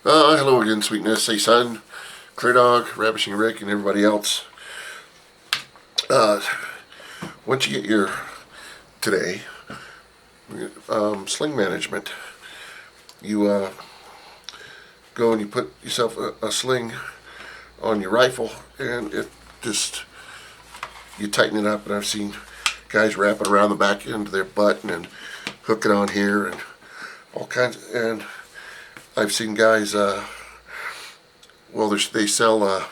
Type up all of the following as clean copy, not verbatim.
Hello again, Sweetness. Hey, son, Clear Dog, Ravishing Rick, and everybody else. Once you get your today sling management, you go and you put yourself a sling on your rifle, and it just you tighten it up. And I've seen guys wrap it around the back end of their butt and then hook it on here and all kinds. And I've seen guys. They sell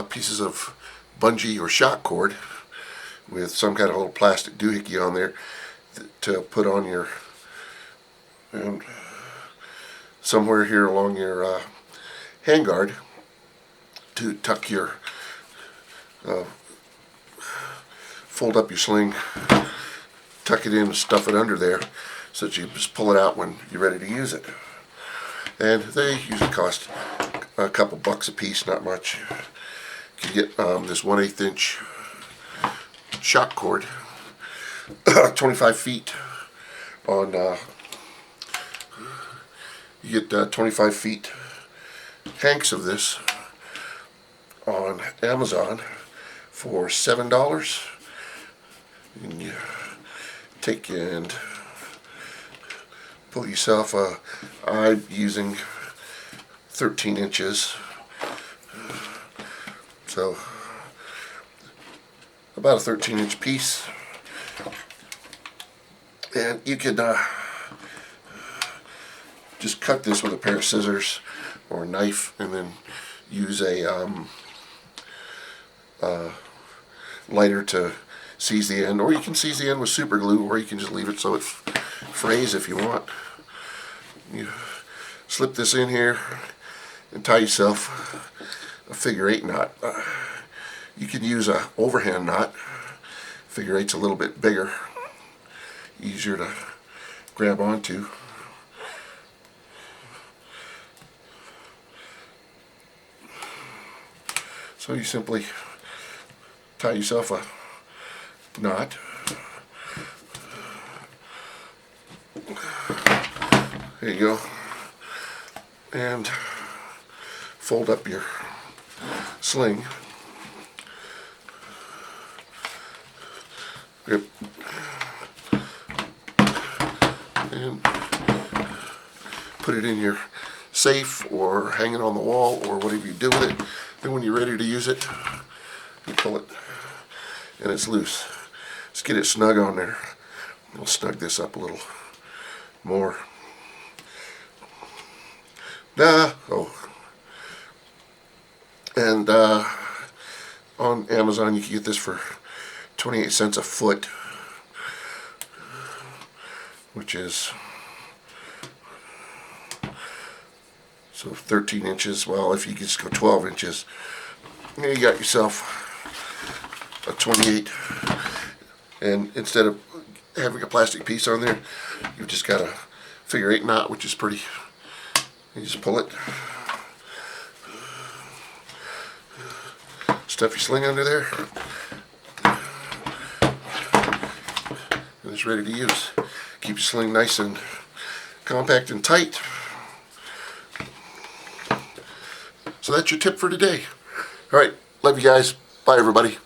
pieces of bungee or shock cord with some kind of little plastic doohickey on there to put on your and somewhere here along your handguard to tuck your fold up your sling, tuck it in and stuff it under there so that you just pull it out when you're ready to use it. And they usually cost a couple bucks a piece, not much. You can get this 1/8 inch shock cord, 25 feet on, you get 25 feet hanks of this on Amazon for $7. And you take and pull yourself I'm using 13 inches, so about a 13-inch piece, and you could just cut this with a pair of scissors or a knife and then use a lighter to seize the end, or you can seize the end with super glue, or you can just leave it so it frays if you want. You slip this in here and tie yourself a figure-8 knot. You can use a overhand knot. Figure-8's a little bit bigger, easier to grab onto. So you simply tie yourself a knot. There you go. And fold up your sling. Yep. And put it in your safe or hang it on the wall or whatever you do with it. Then when you're ready to use it, you pull it and it's loose. Just get it snug on there. We'll snug this up a little more. And on Amazon you can get this for 28 cents a foot, which is so 13 inches. Well, if you just go 12 inches, you got yourself a 28, and instead of having a plastic piece on there, you've just got a figure-8 knot, which is pretty. You just pull it, stuff your sling under there, and it's ready to use. Keep your sling nice and compact and tight. So that's your tip for today. Alright, love you guys. Bye everybody.